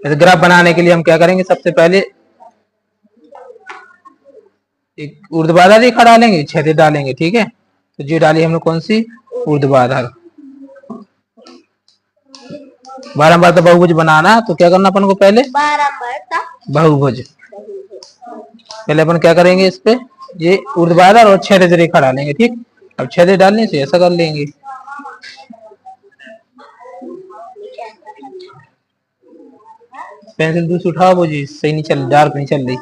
इस ग्राफ बनाने के लिए हम क्या करेंगे, सबसे पहले एक ऊर्ध्वाधर रेखा डालेंगे, क्षैतिज डालेंगे। ठीक है, तो जी डाली हमने कौन सी, ऊर्ध्वाधर। बारंबार बहुभुज बनाना, तो क्या करना अपन को, पहले बहुभुज। पहले अपन क्या करेंगे, इस पे ये ऊर्ध्वाधर और क्षैतिज रेखा डालेंगे। ठीक, अब क्षैतिज डालने से ऐसा कर लेंगे। पेंसिल दूसरी उठाओ, वो जी सही नहीं चल, डार्क नहीं चल रही।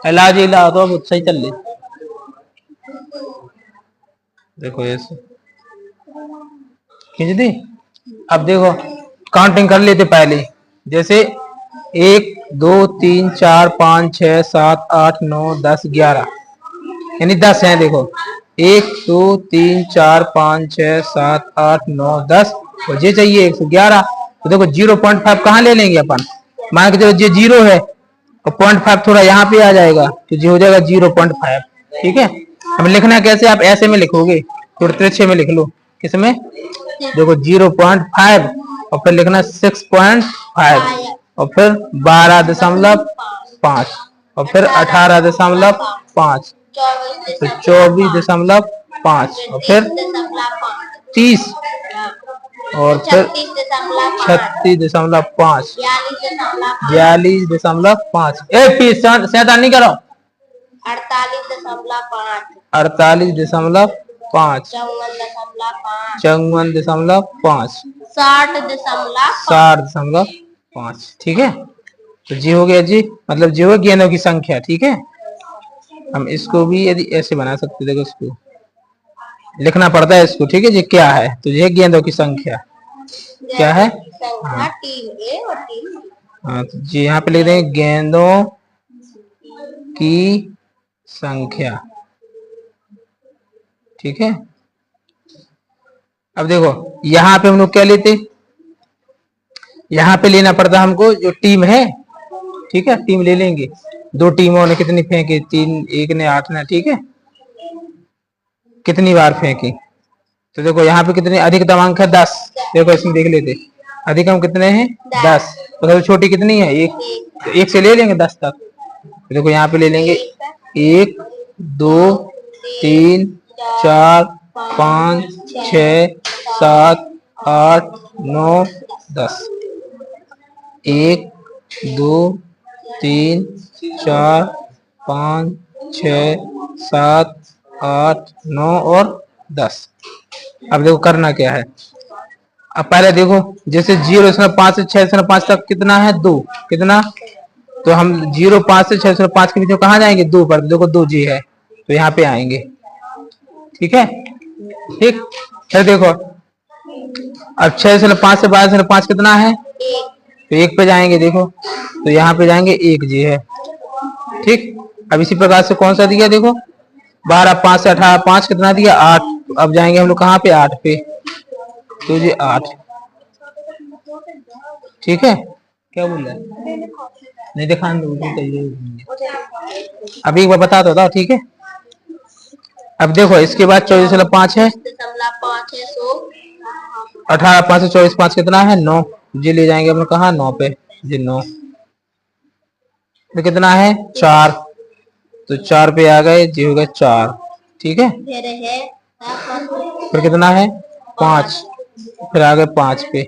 इलाज इला तो अब सही चल रही। देखो ऐसे खींच दी। अब देखो काउंटिंग कर लेते पहले, जैसे 1 2 3 4 5 6 7 8 9 10 11, यानी 10 है। देखो 1 2 3 4 5 6 7 8 9 10, और ये चाहिए 111। तो देखो 0.5 कहाँ ले लेंगे अपन, मान के चलो ये 0 है और 0.5 थोड़ा यहाँ पे आ जाएगा, तो ये हो जाएगा 0.5। ठीक है, अब लिखना कैसे, आप ऐसे में लिखोगे, थोड़े तिरछे में लिख लो। किसमें, देखो 0.5 और फिर लिखना 6.5 और फिर 12.5 और फिर 18.5 फिर 24.5 और फिर 30 और फिर 36.5 42.5 7 नहीं करो 48.5 54.5 60.5। ठीक है, तो जी हो गया जी, मतलब जी हो गेंदों की संख्या। ठीक है, हम इसको भी यदि ऐसे बना सकते, देखो इसको लिखना पड़ता है इसको। ठीक है, ये क्या है, तो ये गेंदों की संख्या क्या है, हाँ तो जी यहाँ पे लिख देंगे गेंदों की संख्या। ठीक है, अब देखो यहाँ पे हम लोग क्या लेते, यहाँ पे लेना पड़ता हमको जो टीम है। ठीक है, टीम ले लेंगे, 2 टीमों ने कितनी फेंकी, 3, 1 ने 8 ने। ठीक है, कितनी बार फेंकी, तो देखो यहाँ पे कितने अधिकतम अंक है 10। देखो इसमें देख लेते, अधिकतम कितने हैं 10, तो सबसे छोटी कितनी है 1, तो 1 से ले लेंगे 10 तक। तो देखो यहाँ पे ले लेंगे 1 2 3 4 5 6 7 8 9 10, 1 2 3 4 5 6 7 8 9 और 10। अब देखो करना क्या है, अब पहले देखो जैसे 0.5 से 6.5 तक कितना है 2, कितना, तो हम 0.5 से 6.5 के बीच कहाँ जाएंगे 2 पर, देखो 2 जी है तो यहाँ पे आएंगे। ठीक है, ठीक, फिर देखो अब 6.5 से 12.5 कितना है, तो 1 पे जाएंगे, देखो तो यहाँ पे जाएंगे 1 जी है। ठीक, अब इसी प्रकार से कौन सा दिया, देखो 12 5 से 18 5 कितना दिया 8, अब जाएंगे हम लोग कहाँ पे 8 पे, तो ये 8। ठीक है, क्या बोल रहा है, नहीं दिखाने दो, अभी एक बार बता दो था। ठीक है, अब देखो इसके बाद 24.5 है, 18 5 से 24 5 कितना है 9, जी ले जाएंगे हम कहा 9 पे, जी 9 तो कितना है 4, तो 4 पे आ गए, जी हो गए 4। ठीक है, फिर कितना है 5, फिर आ गए 5 पे,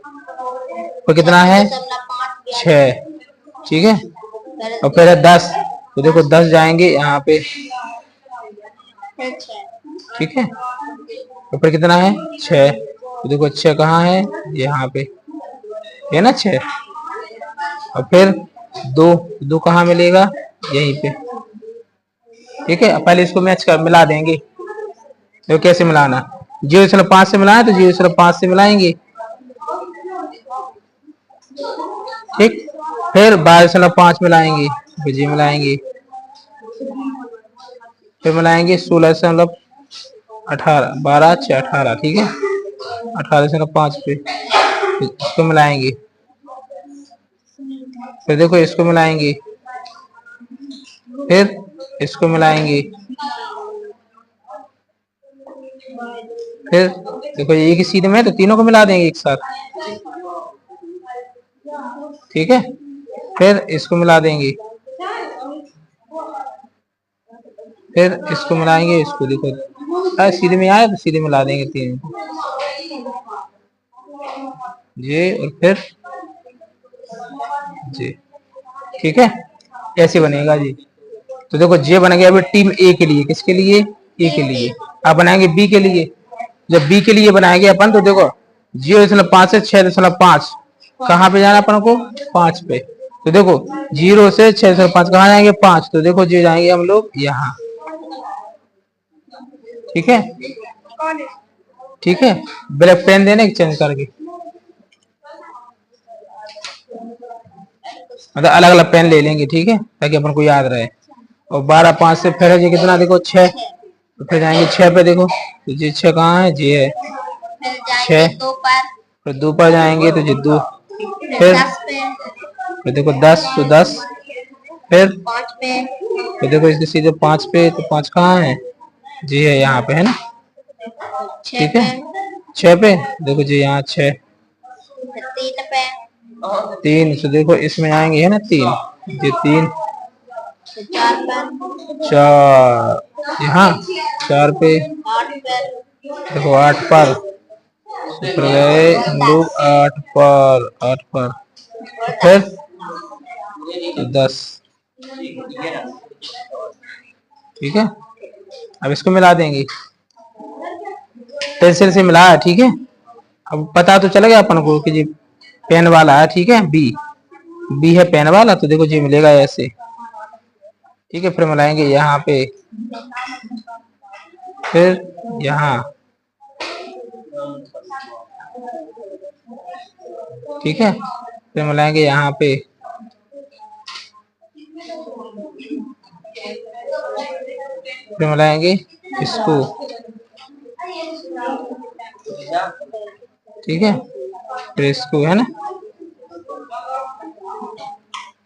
फिर कितना है 6। ठीक है, और फिर है 10, तो देखो 10 जाएंगे यहाँ पे। ठीक है, तो फिर कितना है 6, तो देखो 6 कहाँ है, यहाँ पे है ना 6, और फिर 2 कहाँ मिलेगा, यहीं पे। ठीक है, पहले इसको मैच कर मिला देंगे, तो कैसे मिलाना, 0.5 से मिलाए तो 0.5 से मिलाएंगे। ठीक, फिर 12.5 मिलाएंगे, फिर जी मिलाएंगे, फिर मिलाएंगे 16.18 12 6 18। ठीक है, 18.5 पे इसको मिलाएंगे, फिर देखो इसको मिलाएंगे, फिर इसको मिलाएंगे, फिर देखो एक ही सीध में तो तीनों को मिला देंगे एक साथ, ठीक है। फिर इसको मिला देंगे, फिर इसको मिलाएंगे, इसको देखो सीधे में आया तो सीधे मिला देंगे 3 जी, और फिर जी, ठीक है। ऐसे बनेगा जी। तो देखो ये बन गया अभी टीम ए के लिए। किसके लिए? ए के लिए। अब बनाएंगे बी के लिए। जब बी के लिए बनाएंगे अपन तो देखो 0.5 से 6.5 कहाँ पे जाना अपन को? 5 पे। तो देखो 0 से 6.5 कहाँ जाएंगे? 5। तो देखो ये जाएंगे हम लोग यहाँ, ठीक है। ठीक है, ब्लैक पेन देने चेंज करके, मतलब अलग अलग पेन ले लेंगे, ठीक है, ताकि अपन को याद रहे। और 12 5 से फिर ये कितना? देखो 6। तो फिर जाएंगे 6 पे। देखो तो ये 6 कहाँ है? ये है 6। फिर 2 पर जाएंगे तो ये 2। फिर देखो 10 तो 10। फिर देखो इसके सीधे 5 पे। तो 5 कहाँ है? जी है यहाँ पे, है ना, ठीक है। 6 पे देखो जी, यहाँ 6। 3 तो देखो इसमें आएंगे, है ना 3, ये 3। 4 यहाँ 4 पे। देखो 8 पर। फिर गए हम लोग 8 पर, 8 पर। फिर तो 10, ठीक है। अब इसको मिला देंगे, पेंसिल से मिलाया, ठीक है। अब पता तो चल गया अपन को कि जी पेन वाला है, ठीक है। बी, बी है पेन वाला, तो देखो जी मिलेगा ऐसे, ठीक है। फिर मिलाएंगे यहाँ पे, फिर यहाँ, ठीक है। फिर मिलाएंगे यहाँ पे, फिर मिलाएंगे इसको, ठीक है। फिर इसको, है ना,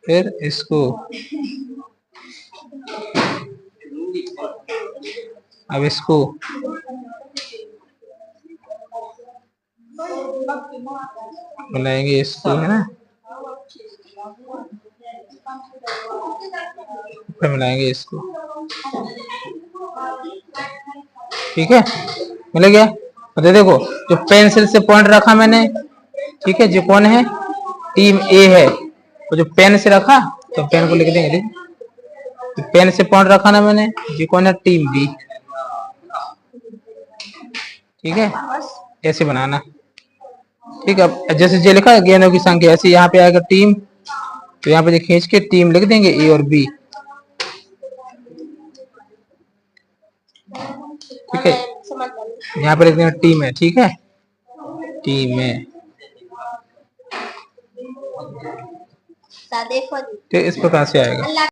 फिर इसको। अब इसको मिलाएंगे, इसको, है ना, फिर मिलाएंगे इसको, ठीक है। मिल गया। तो देखो जो पेंसिल से पॉइंट रखा मैंने, ठीक है, जो कौन है? टीम ए है। तो जो पेन से रखा तो पेन को लिख देंगे, तो पेन से पॉइंट रखा ना मैंने, ये कौन है? टीम बी, ठीक है। ऐसे बनाना, ठीक है। अब जैसे ये लिखा है गेंदों की संख्या, ऐसे यहाँ पे आएगा टीम, तो यहाँ पे खींच के टीम लिख देंगे, ए और बी, ठीक है। यहाँ पे लिख देंगे टीम है, ठीक है, टीम है, तो इस प्रकार से आएगा।